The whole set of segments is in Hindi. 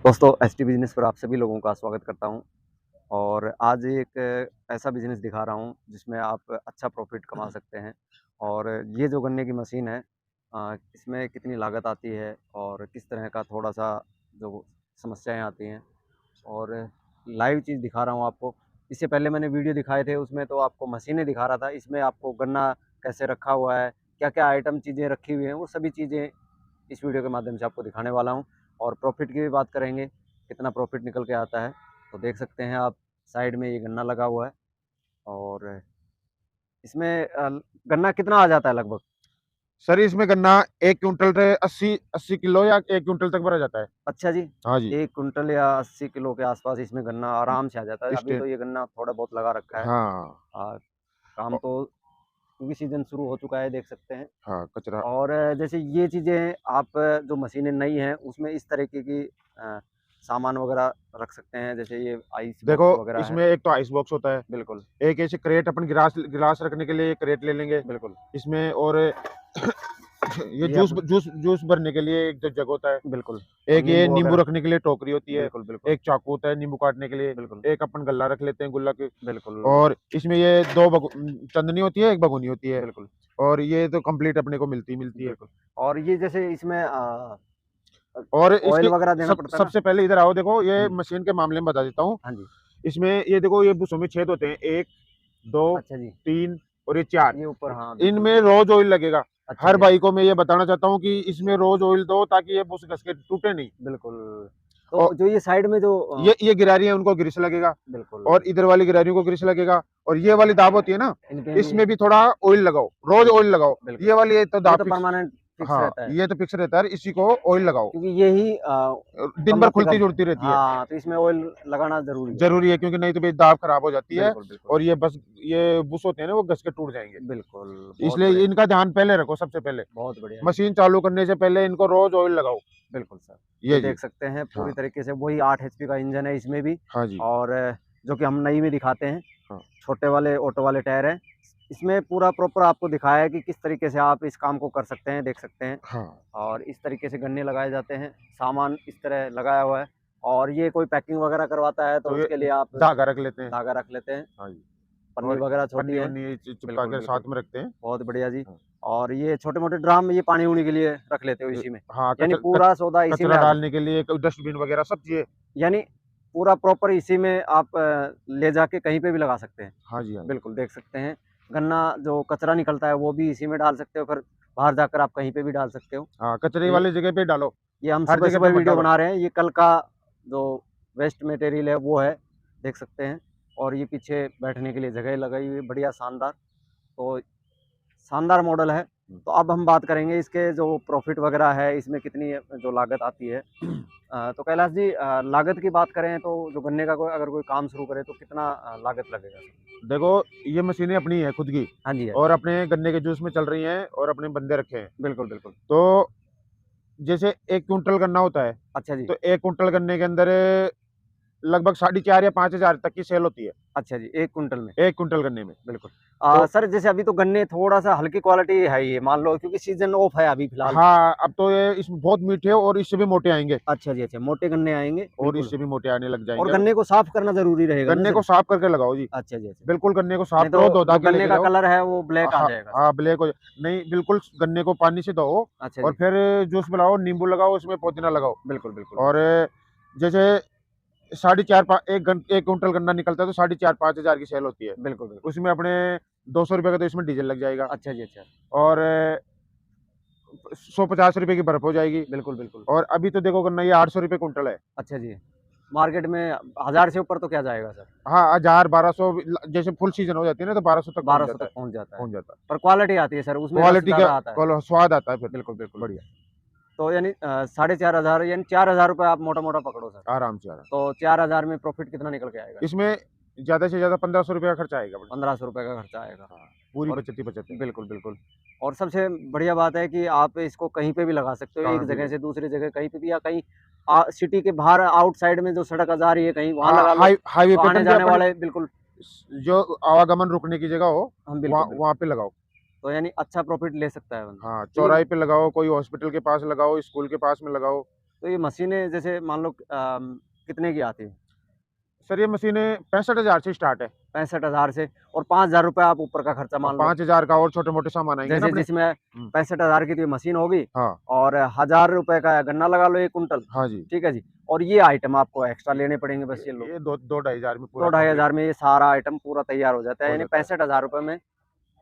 दोस्तों एसटी बिजनेस पर आप सभी लोगों का स्वागत करता हूं और आज एक ऐसा बिजनेस दिखा रहा हूं जिसमें आप अच्छा प्रॉफिट कमा सकते हैं। और ये जो गन्ने की मशीन है, इसमें कितनी लागत आती है और किस तरह का थोड़ा सा जो समस्याएं आती हैं, और लाइव चीज़ दिखा रहा हूं आपको। इससे पहले मैंने वीडियो दिखाए थे, उसमें तो आपको मशीनें दिखा रहा था, इसमें आपको गन्ना कैसे रखा हुआ है, क्या क्या आइटम चीज़ें रखी हुई हैं, वो सभी चीज़ें इस वीडियो के माध्यम से आपको दिखाने वाला हूं। और प्रॉफिट की भी बात करेंगे, कितना प्रॉफिट निकल के आता है। तो देख सकते हैं आप, साइड में ये गन्ना लगा हुआ है और इसमें गन्ना कितना आ जाता है लगभग? सर इसमें गन्ना 1 क्विंटल से 80 किलो या 1 क्विंटल तक भरा जाता है। अच्छा जी। हाँ जी। 1 कुंटल या 80 किलो के आसपास इसमें गन्ना आराम से आ जाता है। अभी स्टे तो ये गन्ना थोड़ा बहुत लगा रखा है। हाँ। काम औ तो क्योंकि सीज़न शुरू हो चुका है, देख सकते हैं। हाँ, कचरा। और जैसे ये चीज़ें आप, जो मशीनें नई हैं उसमें इस तरीके की सामान वगैरह रख सकते हैं, जैसे ये आइस देखो, बॉक्स वगैरह है। इसमें एक तो आइस बॉक्स होता है, बिल्कुल, एक ऐसे क्रेट अपन गिलास गिलास रखने के लिए क्रेट ले लेंगे बिल्कुल। इसमें। और ये ये जूस अब जूस जूस भरने के लिए एक जग होता है। बिल्कुल, और एक ये नींबू नींबू वगैरह। रखने के लिए टोकरी होती है। बिल्कुल, बिल्कुल, एक चाकू होता है नींबू काटने के लिए। बिल्कुल, एक अपन गल्ला रख लेते हैं, गुल्ला के। बिल्कुल, और इसमें ये 2 चंदनी होती है, एक भगोनी होती है। बिल्कुल, और ये तो कंप्लीट अपने को मिलती है। बिल्कुल। और ये जैसे इसमें और ऑयल इसके वगैरह देना पड़ता है ना? सबसे पहले इधर आओ, देखो हाँ ये जी, मशीन के मामले में बता देता हूँ। हाँ जी। इसमें ये देखो, ये बुशों में छेद होते हैं, 1 2 अच्छा जी, 3 और ये 4। ये ऊपर, हाँ, बिल्कुल, इनमें बिल्कुल। रोज ऑयल लगेगा। अच्छा हर जी, अच्छा। भाई को मैं ये बताना चाहता हूँ कि इसमें रोज ऑयल दो, ताकि ये बुश घस के टूटे नहीं। बिल्कुल। और तो जो ये साइड में जो ये गिरारी है, उनको ग्रीस लगेगा। बिल्कुल, और इधर वाली गिरारियों को ग्रीस लगेगा। और ये वाली दाब होती है ना, इनपे भी इसमें भी थोड़ा ऑयल लगाओ, रोज बिल्कुल, ऑयल लगाओ। बिल्कुल। ये वाली ये तो ये दाब तो फिक्स। परमानेंट फिक्स हाँ, रहता है, ये तो फिक्स रहता है, इसी को ऑयल लगाओ। क्योंकि यही दिन भर कम खुलती पिकअप। जुड़ती रहती है। हाँ, तो इसमें ऑयल लगाना ज़रूरी है। जरूरी है, क्योंकि नहीं तो फिर दाब खराब हो जाती है। बिल्कुल, बिल्कुल, और ये बस ये बुश होते हैं ना, वो घस के टूट जाएंगे। बिल्कुल। बहुत इसलिए बढ़िया, इनका ध्यान पहले रखो, सबसे पहले बहुत बढ़िया जी। मशीन चालू करने से पहले इनको रोज ऑयल लगाओ। बिल्कुल सर। ये ये जी। देख सकते हैं पूरी हाँ। तरीके से वही 8 एचपी का इंजन है इसमें भी। हाँ जी। और जो कि हम नई में दिखाते हैं, हाँ। छोटे वाले ऑटो वाले टायर हैं। इसमें पूरा प्रॉपर आपको दिखाया है कि किस तरीके से आप इस काम को कर सकते हैं, देख सकते हैं। हाँ। और इस तरीके से गन्ने लगाए जाते हैं, सामान इस तरह लगाया हुआ है। और ये कोई पैकिंग वगैरह करवाता है तो तो ये उसके लिए आप धागा रख लेते हैं। धागा रख लेते हैं, हाँ जी। पन्नी और वगैरह छोटी पन्नी है। वन्नी चिपका बिल्कुल, के बिल्कुल। साथ में रखते हैं। बहुत बढ़िया जी। हाँ। और ये छोटे-मोटे ड्रम ये पानी-वानी के लिए रख लेते हो ये- इसी में, हाँ, यानी पूरा सौदा इसी में कचरा आ जाता डालने के लिए डस्टबिन वगैरह सब चीजें। है। यानी पूरा प्रॉपर इसी में आप ले जाके कहीं पे भी लगा सकते हैं। हाँ जी। हाँ जी। बिल्कुल, देख सकते हैं। गन्ना जो कचरा निकलता है वो भी इसी में डाल सकते हो, फिर बाहर जाकर आप कहीं पे भी डाल सकते हो। हाँ, कचरे ये वाली जगह पे डालो। ये हम हर जगह सुबह-सुबह पे मत वीडियो डालो। बना रहे हैं, ये कल का जो वेस्ट मटेरियल है वो है, देख सकते हैं। और ये पीछे बैठने के लिए जगह लगाई हुई है, बढ़िया शानदार। तो शानदार मॉडल है। तो अब हम बात करेंगे इसके जो प्रॉफ़िट वगैरह है, इसमें कितनी जो लागत आती है। तो कैलाश जी, लागत की बात करें तो जो गन्ने का कोई अगर कोई काम शुरू करे तो कितना लागत लगेगा? देखो, ये मशीनें अपनी है खुद की। हाँ जी, हाँ और जी। अपने गन्ने के जूस में चल रही हैं, और अपने बंदे रखे हैं। बिल्कुल, बिल्कुल। तो जैसे 1 क्विंटल गन्ना होता है, अच्छा जी। तो 1 क्विंटल गन्ने के अंदर लगभग 4,500 या 5,000 तक की सेल होती है, अच्छा जी, 1 कुंटल में। 1 क्विंटल गन्ने में। बिल्कुल। तो सर जैसे अभी तो गन्ने थोड़ा-सा हल्की क्वालिटी है ये, मान लो क्योंकि सीज़न ऑफ है अभी फ़िलहाल। हाँ, अब तो ये इसमें बहुत मीठे और इससे भी मोटे आएंगे। अच्छा जी, अच्छा, मोटे गन्ने आएँगे, और बिल्कुल। इससे भी मोटे आने लग और जाएंगे अब। गन्ने को साफ़ करना ज़रूरी रहेगा ना गन्ने सर? को साफ करके लगाओ जी। अच्छा जी, अच्छा। बिल्कुल, गन्ने को साफ नहीं करो, तो धो धा जो के गन्ने लेके का जाओ। कलर है वो ब्लैक आ हाँ। जाएगा सर। हाँ, ब्लैक हो नहीं, बिल्कुल गन्ने को पानी से धो। अच्छा और जी। फिर जूस बनाओ, नींबू लगाओ, उसमें पुदीना लगाओ। बिल्कुल, बिल्कुल, और बिल्कुल। जैसे 4.5 1 क्विंटल गन्ना निकलता है, तो 4,500 की सेल होती है। बिल्कुल, बिल्कुल। उसमें अपने 200 रुपये का तो इसमें डीजल लग जाएगा। अच्छा जी, अच्छा। और 150 रुपये की बर्फ हो जाएगी। बिल्कुल, बिल्कुल। और अभी तो देखो, गन्ना ये 800 रुपये कुंटल है। अच्छा जी। मार्केट में 1000 से ऊपर तो क्या जाएगा सर? हाँ, 1000 1200, जैसे फुल सीजन हो जाती है ना, तो 1200 तक पहुंच 1200 जाता तक है। पहुँच जाता है। पहुंच जाता है। पर क्वालिटी आती है सर, उसमें रस क्वालिटी का ज़्यादा आता है। स्वाद आता है फिर। बिल्कुल, बिल्कुल। बढ़िया। तो यानी 4500 यानी 4000 रुपए आप मोटा-मोटा पकड़ो सर। आराम से आराम। तो 4000 में प्रॉफ़िट कितना निकल के आएगा? इसमें ज्यादा से ज्यादा 1500 रुपये का खर्चा आएगा। 1500 रुपए का खर्चा आएगा। हाँ, पूरी और बचत ही बचत है। बिल्कुल, बिल्कुल। और सबसे बढ़िया बात है कि आप इसको कहीं पे भी लगा सकते हो, एक कहाँ भी जगह लगे। से दूसरी जगह कहीं पे भी, या कहीं सिटी के बाहर आउटसाइड में जो सड़क जा रही है कहीं, वहाँ हाँ, लगा लो। हाईवे तो पे तक भी आने-जाने अपन वाले बिल्कुल। जो आवागमन रुकने की जगह हो, हम वहाँ बिल्कुल, बिल्कुल। वहाँ पे लगाओ। तो यानी अच्छा प्रॉफ़िट ले सकता है बंदा। हाँ, तो ये चौराहे पे लगाओ, कोई हॉस्पिटल के पास लगाओ, स्कूल के पास में लगाओ। तो ये मशीनें जैसे मान लो कितने की आती है? सर ये मशीनें 65,000 से स्टार्ट है। 65,000 से, और 5,000 रुपए आप ऊपर का खर्चा और मान लो। 5,000 का और छोटे-मोटे सामान आएँगे ना जैसे अपने। जिसमें हुँ। 65,000 की तो ये मशीन होगी, हाँ। और 1,000 रुपए का गन्ना लगा लो 1 कुंटल, हाँ जी। ठीक है जी। और ये आइटम आपको एक्स्ट्रा लेने पड़ेंगे बस ये लो। ये 2 ढाई हज़ार में 2 पूरा ढाई कंप्लीट हज़ार में ये सारा आइटम पूरा तैयार हो जाता है, हो यानी जाता है। 65,000 रुपए में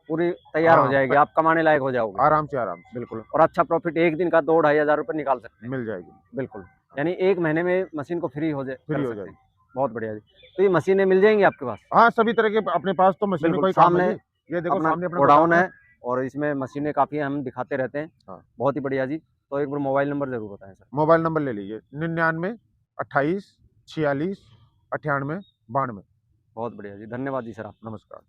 पूरी तैयार हो हाँ, जाएगी, प आप कमाने लायक हो जाओगे। आराम से, आराम से। बिल्कुल, और अच्छा प्रॉफ़िट 1 दिन का 2 ढाई हज़ार रुपए निकाल सकते हैं। मिल जाएगी। बिल्कुल, यानी 1 महीने में मशीन को फ्री हो जाए फ्री कर हो सकते जाएगी। हैं। बहुत बढ़िया जी। तो ये मशीनें मिल जाएँगी आपके पास? हाँ, सभी तरह के अपने पास तो मशीनों बिल्कुल, का ही काम है सामने जी। ये देखो अपना सामने अपना गोडाउन गोडाउन है। है, और इसमें मशीनें काफ़ी हम दिखाते रहते हैं। हाँ। बहुत ही बढ़िया जी। तो एक बार मोबाइल नंबर ज़रूर बताएँ सर। मोबाइल नंबर ले लीजिए 99 28 46 98 92। बहुत बढ़िया जी, धन्यवाद जी सर आपका। नमस्कार।